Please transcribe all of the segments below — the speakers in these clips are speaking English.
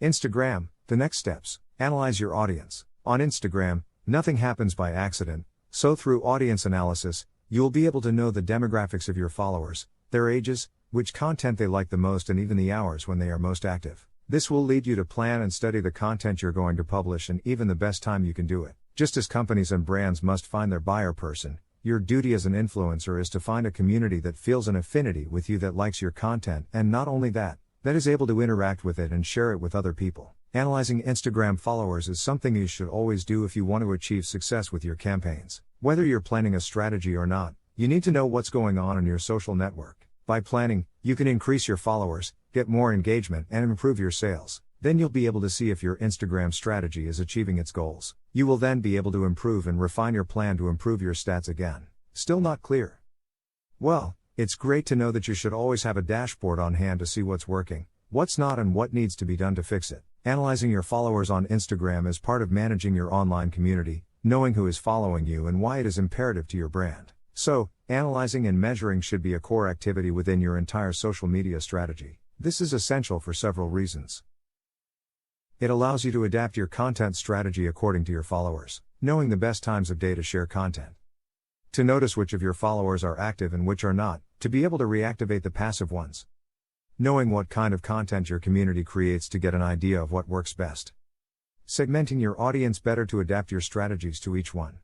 Instagram, the next steps. Analyze your audience. On Instagram, nothing happens by accident, so through audience analysis, you'll be able to know the demographics of your followers, their ages, which content they like the most, and even the hours when they are most active. This will lead you to plan and study the content you're going to publish and even the best time you can do it. Just as companies and brands must find their buyer person, your duty as an influencer is to find a community that feels an affinity with you, that likes your content, and not only that is able to interact with it and share it with other people. Analyzing Instagram followers is something you should always do if you want to achieve success with your campaigns. Whether you're planning a strategy or not, you need to know what's going on in your social network. By planning, you can increase your followers, get more engagement, and improve your sales. Then you'll be able to see if your Instagram strategy is achieving its goals. You will then be able to improve and refine your plan to improve your stats again. Still not clear? Well, it's great to know that you should always have a dashboard on hand to see what's working, what's not, and what needs to be done to fix it. Analyzing your followers on Instagram is part of managing your online community, knowing who is following you and why it is imperative to your brand. So, analyzing and measuring should be a core activity within your entire social media strategy. This is essential for several reasons. It allows you to adapt your content strategy according to your followers, knowing the best times of day to share content. To notice which of your followers are active and which are not, to be able to reactivate the passive ones. Knowing what kind of content your community creates to get an idea of what works best. Segmenting your audience better to adapt your strategies to each one.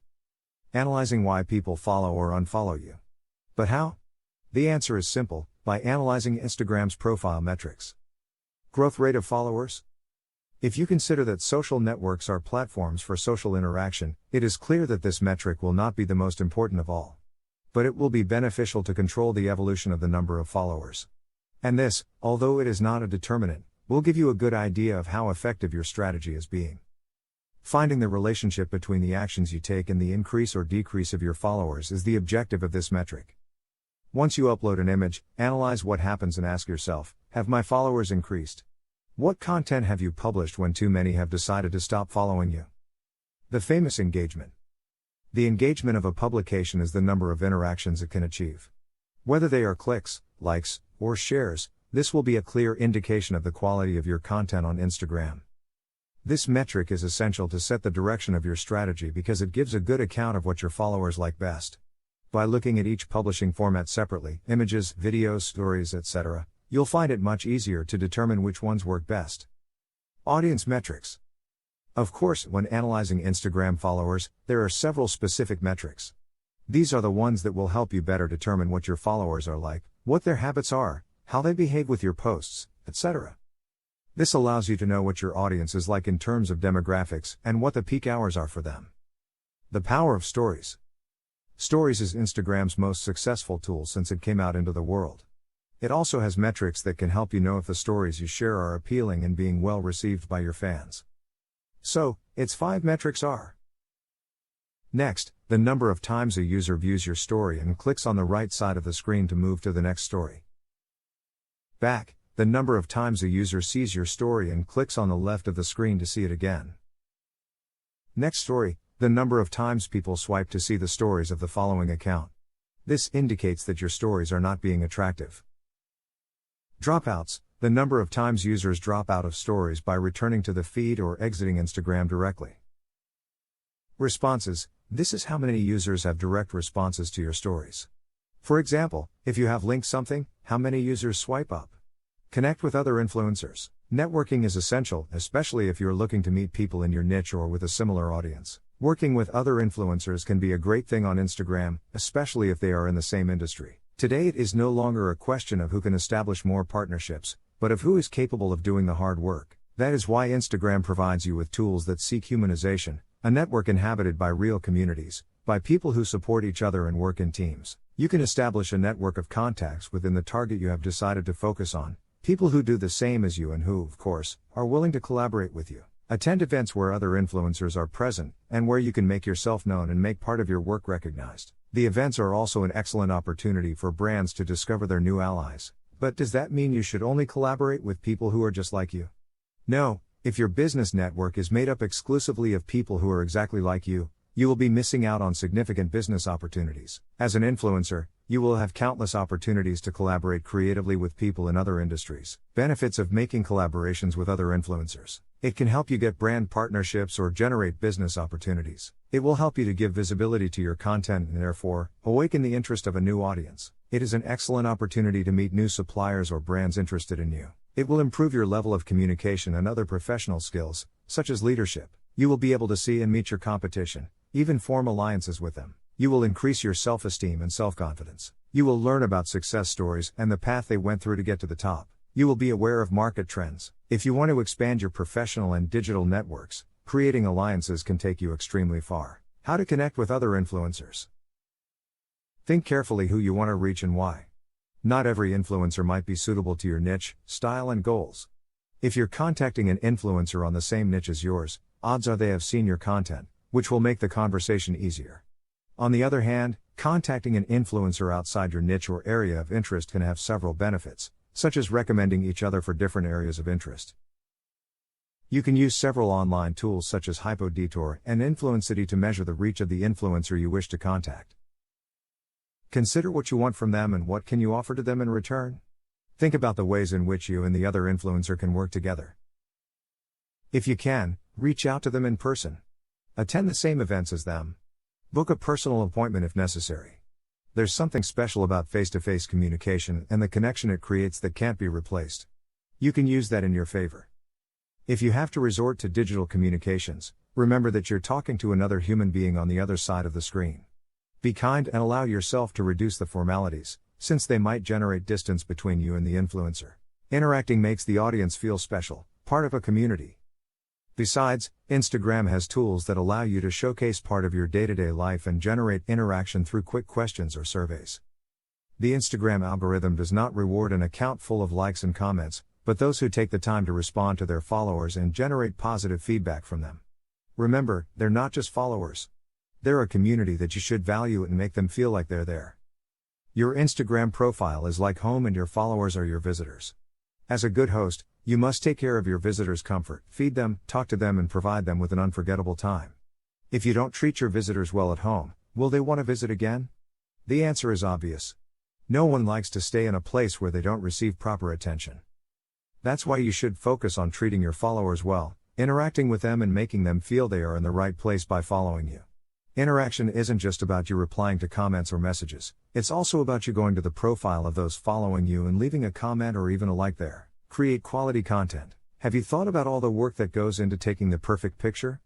Analyzing why people follow or unfollow you. But how? The answer is simple, by analyzing Instagram's profile metrics. Growth rate of followers? If you consider that social networks are platforms for social interaction, it is clear that this metric will not be the most important of all. But it will be beneficial to control the evolution of the number of followers. And this, although it is not a determinant, will give you a good idea of how effective your strategy is being. Finding the relationship between the actions you take and the increase or decrease of your followers is the objective of this metric. Once you upload an image, analyze what happens and ask yourself, have my followers increased? What content have you published when too many have decided to stop following you? The famous engagement. The engagement of a publication is the number of interactions it can achieve. Whether they are clicks, likes, or shares, this will be a clear indication of the quality of your content on Instagram. This metric is essential to set the direction of your strategy because it gives a good account of what your followers like best. By looking at each publishing format separately, images, videos, stories, etc., you'll find it much easier to determine which ones work best. Audience metrics. Of course, when analyzing Instagram followers, there are several specific metrics. These are the ones that will help you better determine what your followers are like, what their habits are, how they behave with your posts, etc. This allows you to know what your audience is like in terms of demographics and what the peak hours are for them. The power of stories. Stories is Instagram's most successful tool since it came out into the world. It also has metrics that can help you know if the stories you share are appealing and being well received by your fans. So, its 5 metrics are: next, the number of times a user views your story and clicks on the right side of the screen to move to the next story. Back, the number of times a user sees your story and clicks on the left of the screen to see it again. Next story, the number of times people swipe to see the stories of the following account. This indicates that your stories are not being attractive. Dropouts, the number of times users drop out of stories by returning to the feed or exiting Instagram directly. Responses, this is how many users have direct responses to your stories. For example, if you have linked something, how many users swipe up? Connect with other influencers. Networking is essential, especially if you're looking to meet people in your niche or with a similar audience. Working with other influencers can be a great thing on Instagram, especially if they are in the same industry. Today it is no longer a question of who can establish more partnerships, but of who is capable of doing the hard work. That is why Instagram provides you with tools that seek humanization, a network inhabited by real communities, by people who support each other and work in teams. You can establish a network of contacts within the target you have decided to focus on, people who do the same as you and who, of course, are willing to collaborate with you. Attend events where other influencers are present, and where you can make yourself known and make part of your work recognized. The events are also an excellent opportunity for brands to discover their new allies. But does that mean you should only collaborate with people who are just like you? No, if your business network is made up exclusively of people who are exactly like you, you will be missing out on significant business opportunities. As an influencer, you will have countless opportunities to collaborate creatively with people in other industries. Benefits of making collaborations with other influencers. It can help you get brand partnerships or generate business opportunities. It will help you to give visibility to your content and therefore, awaken the interest of a new audience. It is an excellent opportunity to meet new suppliers or brands interested in you. It will improve your level of communication and other professional skills, such as leadership. You will be able to see and meet your competition, even form alliances with them. You will increase your self-esteem and self-confidence. You will learn about success stories and the path they went through to get to the top. You will be aware of market trends. If you want to expand your professional and digital networks, creating alliances can take you extremely far. How to connect with other influencers. Think carefully who you want to reach and why. Not every influencer might be suitable to your niche, style, and goals. If you're contacting an influencer on the same niche as yours, odds are they have seen your content, which will make the conversation easier. On the other hand, contacting an influencer outside your niche or area of interest can have several benefits, such as recommending each other for different areas of interest. You can use several online tools such as HypoDetour and Influencity to measure the reach of the influencer you wish to contact. Consider what you want from them and what can you offer to them in return. Think about the ways in which you and the other influencer can work together. If you can, reach out to them in person. Attend the same events as them. Book a personal appointment if necessary. There's something special about face-to-face communication and the connection it creates that can't be replaced. You can use that in your favor. If you have to resort to digital communications, remember that you're talking to another human being on the other side of the screen. Be kind and allow yourself to reduce the formalities, since they might generate distance between you and the influencer. Interacting makes the audience feel special, part of a community. Besides, Instagram has tools that allow you to showcase part of your day-to-day life and generate interaction through quick questions or surveys. The Instagram algorithm does not reward an account full of likes and comments, but those who take the time to respond to their followers and generate positive feedback from them. Remember, they're not just followers. They're a community that you should value and make them feel like they're there. Your Instagram profile is like home and your followers are your visitors. As a good host, you must take care of your visitors' comfort, feed them, talk to them, and provide them with an unforgettable time. If you don't treat your visitors well at home, will they want to visit again? The answer is obvious. No one likes to stay in a place where they don't receive proper attention. That's why you should focus on treating your followers well, interacting with them and making them feel they are in the right place by following you. Interaction isn't just about you replying to comments or messages, it's also about you going to the profile of those following you and leaving a comment or even a like there. Create quality content. Have you thought about all the work that goes into taking the perfect picture?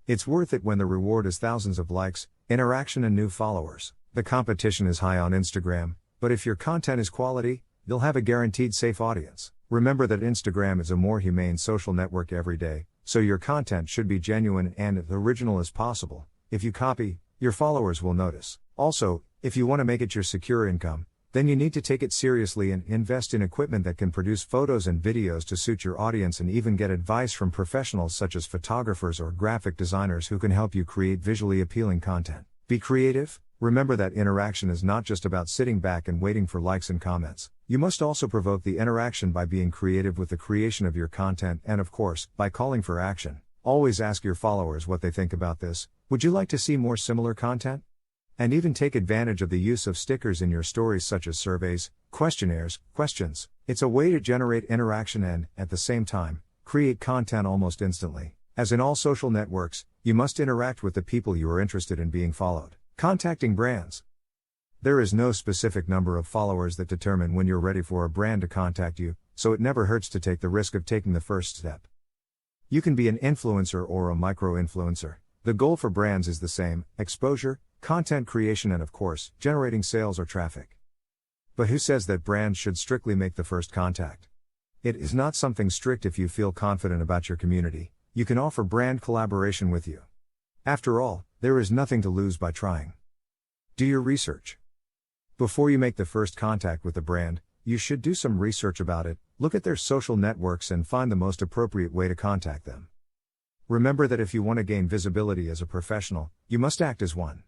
It's worth it when the reward is thousands of likes, interaction, and new followers. The competition is high on Instagram, but if your content is quality, you'll have a guaranteed safe audience. Remember that Instagram is a more humane social network every day, so your content should be genuine and as original as possible. If you copy, your followers will notice. Also, if you want to make it your secure income, then you need to take it seriously and invest in equipment that can produce photos and videos to suit your audience, and even get advice from professionals such as photographers or graphic designers who can help you create visually appealing content. Be creative. Remember that interaction is not just about sitting back and waiting for likes and comments. You must also provoke the interaction by being creative with the creation of your content and, of course, by calling for action. Always ask your followers what they think about this. Would you like to see more similar content? And even take advantage of the use of stickers in your stories such as surveys, questionnaires, questions. It's a way to generate interaction and, at the same time, create content almost instantly. As in all social networks, you must interact with the people you are interested in being followed. Contacting brands. There is no specific number of followers that determine when you're ready for a brand to contact you, so it never hurts to take the risk of taking the first step. You can be an influencer or a micro-influencer. The goal for brands is the same: exposure, content creation, and of course, generating sales or traffic. But who says that brands should strictly make the first contact? It is not something strict. If you feel confident about your community, you can offer brand collaboration with you. After all, there is nothing to lose by trying. Do your research. Before you make the first contact with the brand, you should do some research about it, look at their social networks and find the most appropriate way to contact them. Remember that if you want to gain visibility as a professional, you must act as one.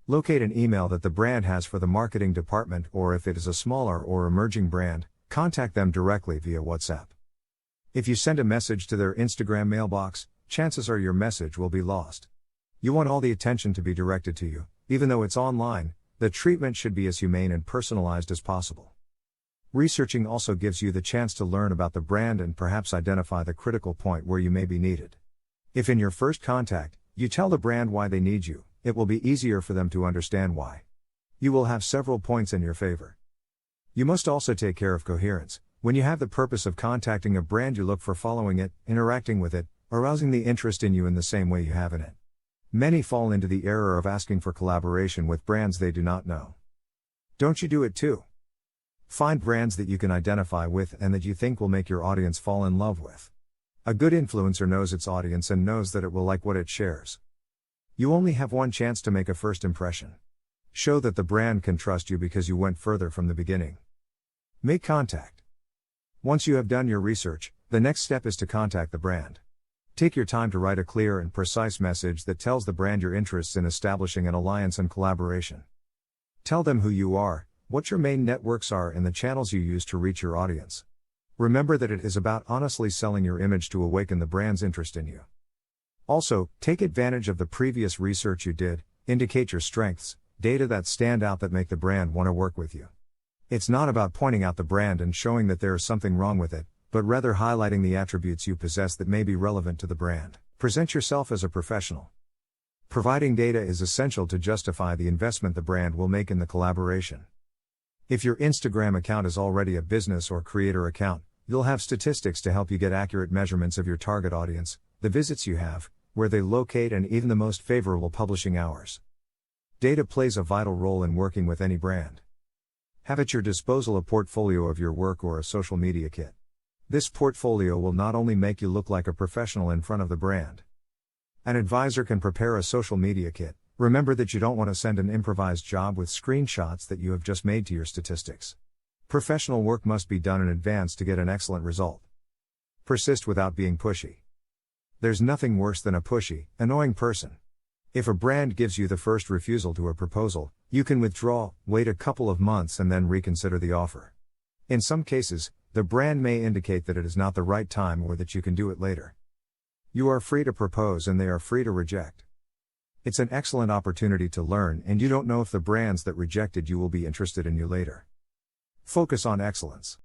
Locate an email that the brand has for the marketing department, or if it is a smaller or emerging brand, contact them directly via WhatsApp. If you send a message to their Instagram mailbox, chances are your message will be lost. You want all the attention to be directed to you, even though it's online. The treatment should be as humane and personalized as possible. Researching also gives you the chance to learn about the brand and perhaps identify the critical point where you may be needed. If in your first contact, you tell the brand why they need you, it will be easier for them to understand why. You will have several points in your favor. You must also take care of coherence. When you have the purpose of contacting a brand, you look for following it, interacting with it, arousing the interest in you in the same way you have in it. Many fall into the error of asking for collaboration with brands they do not know. Don't you do it too? Find brands that you can identify with and that you think will make your audience fall in love with. A good influencer knows its audience and knows that it will like what it shares. You only have one chance to make a first impression. Show that the brand can trust you because you went further from the beginning. Make contact. Once you have done your research, the next step is to contact the brand. Take your time to write a clear and precise message that tells the brand your interests in establishing an alliance and collaboration. Tell them who you are, what your main networks are, and the channels you use to reach your audience. Remember that it is about honestly selling your image to awaken the brand's interest in you. Also, take advantage of the previous research you did, indicate your strengths, data that stand out that make the brand want to work with you. It's not about pointing out the brand and showing that there is something wrong with it, but rather highlighting the attributes you possess that may be relevant to the brand. Present yourself as a professional. Providing data is essential to justify the investment the brand will make in the collaboration. If your Instagram account is already a business or creator account, you'll have statistics to help you get accurate measurements of your target audience, the visits you have, where they locate, and even the most favorable publishing hours. Data plays a vital role in working with any brand. Have at your disposal a portfolio of your work or a social media kit. This portfolio will not only make you look like a professional in front of the brand. An advisor can prepare a social media kit. Remember that you don't want to send an improvised job with screenshots that you have just made to your statistics. Professional work must be done in advance to get an excellent result. Persist without being pushy. There's nothing worse than a pushy, annoying person. If a brand gives you the first refusal to a proposal, you can withdraw, wait a couple of months, and then reconsider the offer. In some cases, the brand may indicate that it is not the right time or that you can do it later. You are free to propose and they are free to reject. It's an excellent opportunity to learn, and you don't know if the brands that rejected you will be interested in you later. Focus on excellence.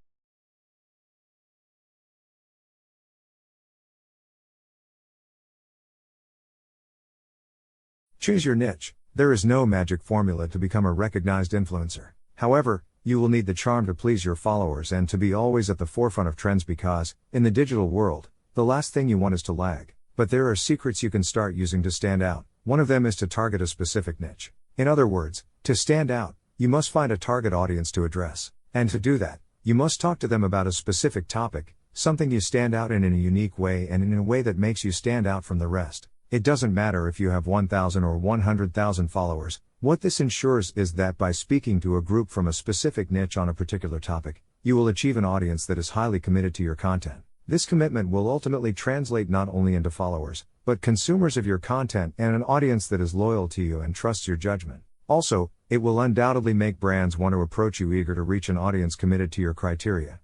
Choose your niche. There is no magic formula to become a recognized influencer. However, you will need the charm to please your followers and to be always at the forefront of trends because, in the digital world, the last thing you want is to lag. But there are secrets you can start using to stand out. One of them is to target a specific niche. In other words, to stand out, you must find a target audience to address. And to do that, you must talk to them about a specific topic, something you stand out in a unique way and in a way that makes you stand out from the rest. It doesn't matter if you have 1,000 or 100,000 followers. What this ensures is that by speaking to a group from a specific niche on a particular topic, you will achieve an audience that is highly committed to your content. This commitment will ultimately translate not only into followers, but consumers of your content and an audience that is loyal to you and trusts your judgment. Also, it will undoubtedly make brands want to approach you eager to reach an audience committed to your criteria.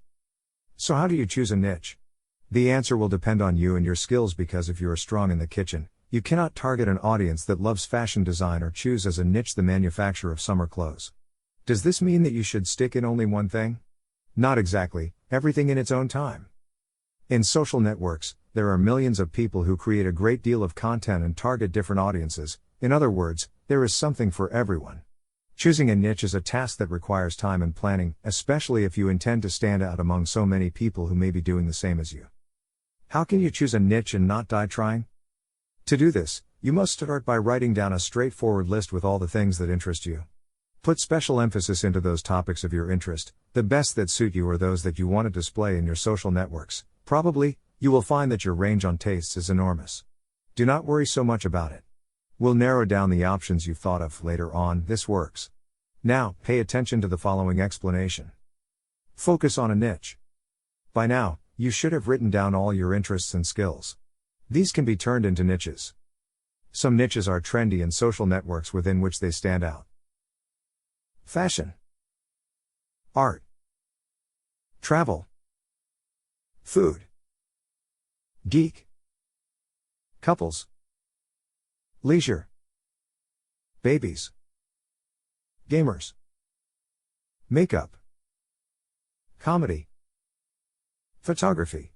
So how do you choose a niche? The answer will depend on you and your skills because if you are strong in the kitchen, you cannot target an audience that loves fashion design or choose as a niche the manufacture of summer clothes. Does this mean that you should stick in only one thing? Not exactly, everything in its own time. In social networks, there are millions of people who create a great deal of content and target different audiences. In other words, there is something for everyone. Choosing a niche is a task that requires time and planning, especially if you intend to stand out among so many people who may be doing the same as you. How can you choose a niche and not die trying? To do this, you must start by writing down a straightforward list with all the things that interest you. Put special emphasis into those topics of your interest. The best that suit you are those that you want to display in your social networks. Probably, you will find that your range on tastes is enormous. Do not worry so much about it. We'll narrow down the options you've thought of later on. This works. Now, pay attention to the following explanation. Focus on a niche. By now, you should have written down all your interests and skills. These can be turned into niches. Some niches are trendy in social networks within which they stand out. Fashion, art, travel, food, geek, couples, leisure, babies, gamers, makeup, comedy, photography,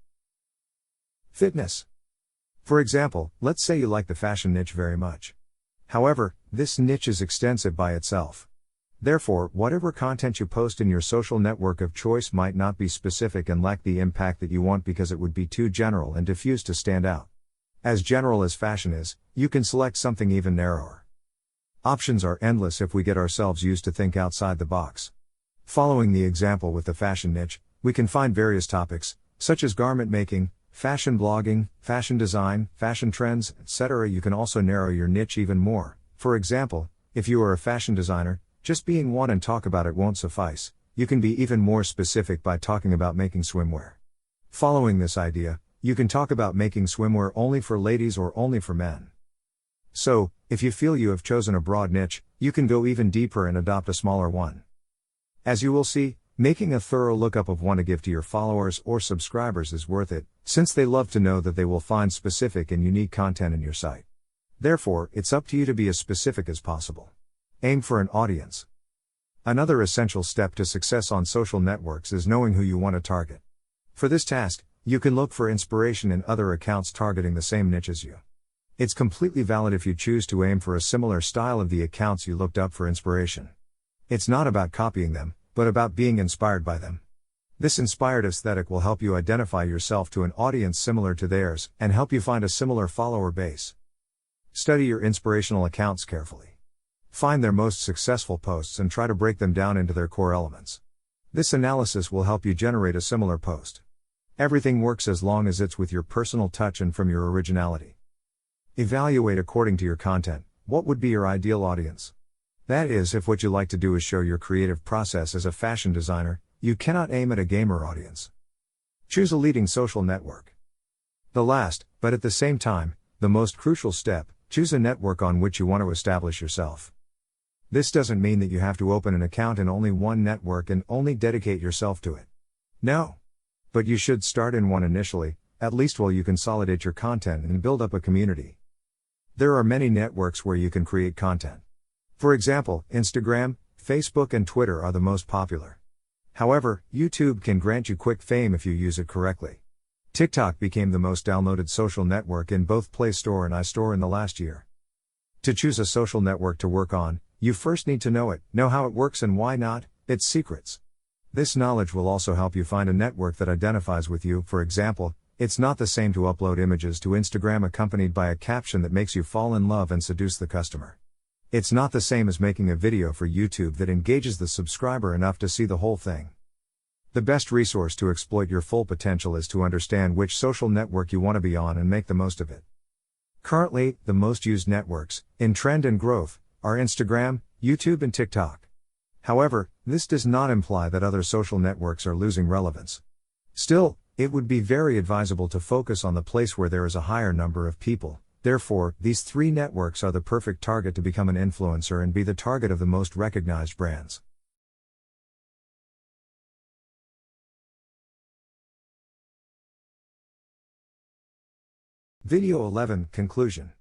fitness. For example, let's say you like the fashion niche very much. However, this niche is extensive by itself. Therefore, whatever content you post in your social network of choice might not be specific and lack the impact that you want because it would be too general and diffuse to stand out. As general as fashion is, you can select something even narrower. Options are endless if we get ourselves used to think outside the box. Following the example with the fashion niche, we can find various topics, such as garment making, fashion blogging, fashion design, fashion trends, etc. You can also narrow your niche even more. For example, if you are a fashion designer, just being one and talk about it won't suffice. You can be even more specific by talking about making swimwear. Following this idea, you can talk about making swimwear only for ladies or only for men. So, if you feel you have chosen a broad niche, you can go even deeper and adopt a smaller one. As you will see, making a thorough lookup of one to give to your followers or subscribers is worth it, since they love to know that they will find specific and unique content in your site. Therefore, it's up to you to be as specific as possible. Aim for an audience. Another essential step to success on social networks is knowing who you want to target. For this task, you can look for inspiration in other accounts targeting the same niche as you. It's completely valid if you choose to aim for a similar style of the accounts you looked up for inspiration. It's not about copying them, but about being inspired by them. This inspired aesthetic will help you identify yourself to an audience similar to theirs and help you find a similar follower base. Study your inspirational accounts carefully. Find their most successful posts and try to break them down into their core elements. This analysis will help you generate a similar post. Everything works as long as it's with your personal touch and from your originality. Evaluate according to your content. What would be your ideal audience? That is, if what you like to do is show your creative process as a fashion designer, you cannot aim at a gamer audience. Choose a leading social network. The last, but at the same time, the most crucial step, choose a network on which you want to establish yourself. This doesn't mean that you have to open an account in only one network and only dedicate yourself to it. No. But you should start in one initially, at least while you consolidate your content and build up a community. There are many networks where you can create content. For example, Instagram, Facebook and Twitter are the most popular. However, YouTube can grant you quick fame if you use it correctly. TikTok became the most downloaded social network in both Play Store and iStore in the last year. To choose a social network to work on, you first need to know it, know how it works and why not, its secrets. This knowledge will also help you find a network that identifies with you. For example, it's not the same to upload images to Instagram accompanied by a caption that makes you fall in love and seduce the customer. It's not the same as making a video for YouTube that engages the subscriber enough to see the whole thing. The best resource to exploit your full potential is to understand which social network you want to be on and make the most of it. Currently, the most used networks, in trend and growth, are Instagram, YouTube and TikTok. However, this does not imply that other social networks are losing relevance. Still, it would be very advisable to focus on the place where there is a higher number of people. Therefore, these three networks are the perfect target to become an influencer and be the target of the most recognized brands. Video 11 Conclusion.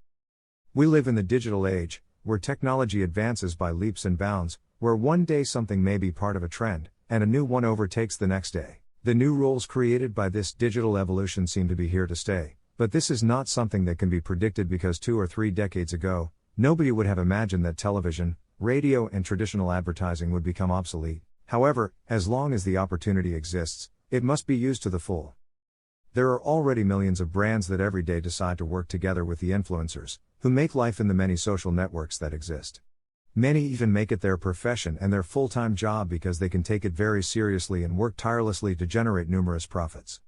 We live in the digital age, where technology advances by leaps and bounds, where one day something may be part of a trend, and a new one overtakes the next day. The new roles created by this digital evolution seem to be here to stay, but this is not something that can be predicted because 2 or 3 decades ago, nobody would have imagined that television, radio and traditional advertising would become obsolete. However, as long as the opportunity exists, it must be used to the full. There are already millions of brands that every day decide to work together with the influencers, who make life in the many social networks that exist. Many even make it their profession and their full-time job because they can take it very seriously and work tirelessly to generate numerous profits.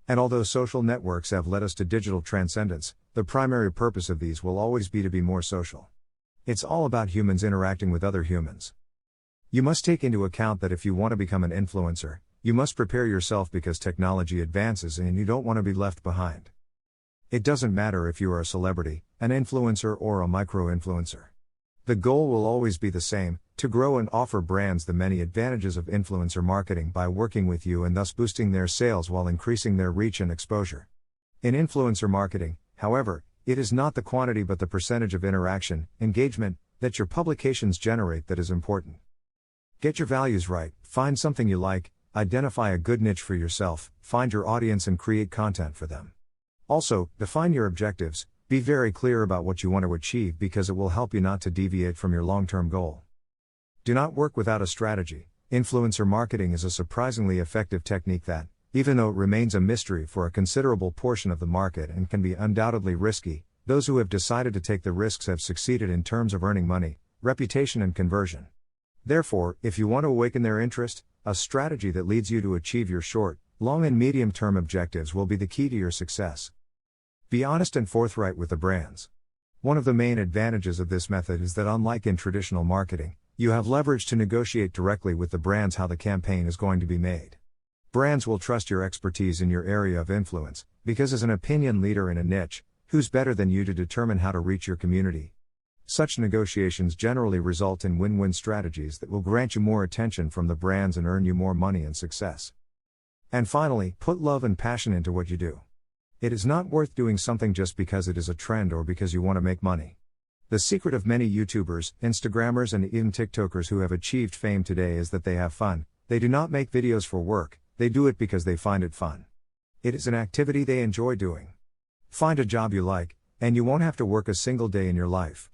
And although social networks have led us to digital transcendence, the primary purpose of these will always be to be more social. It's all about humans interacting with other humans. You must take into account that if you want to become an influencer, you must prepare yourself because technology advances and you don't want to be left behind. It doesn't matter if you are a celebrity, an influencer or a micro-influencer. The goal will always be the same, to grow and offer brands the many advantages of influencer marketing by working with you and thus boosting their sales while increasing their reach and exposure. In influencer marketing, however, It is not the quantity but the percentage of interaction, engagement, that your publications generate that is important. Get your values right, find something you like, identify a good niche for yourself, find your audience and create content for them. Also, define your objectives, be very clear about what you want to achieve because it will help you not to deviate from your long-term goal. Do not work without a strategy. Influencer marketing is a surprisingly effective technique that, even though it remains a mystery for a considerable portion of the market and can be undoubtedly risky, those who have decided to take the risks have succeeded in terms of earning money, reputation and conversion. Therefore, if you want to awaken their interest, a strategy that leads you to achieve your short, long and medium-term objectives will be the key to your success. Be honest and forthright with the brands. One of the main advantages of this method is that unlike in traditional marketing, you have leverage to negotiate directly with the brands how the campaign is going to be made. Brands will trust your expertise in your area of influence, because as an opinion leader in a niche, who's better than you to determine how to reach your community? Such negotiations generally result in win-win strategies that will grant you more attention from the brands and earn you more money and success. And finally, put love and passion into what you do. It is not worth doing something just because it is a trend or because you want to make money. The secret of many YouTubers, Instagrammers and even TikTokers who have achieved fame today is that they have fun. They do not make videos for work, they do it because they find it fun. It is an activity they enjoy doing. Find a job you like, and you won't have to work a single day in your life.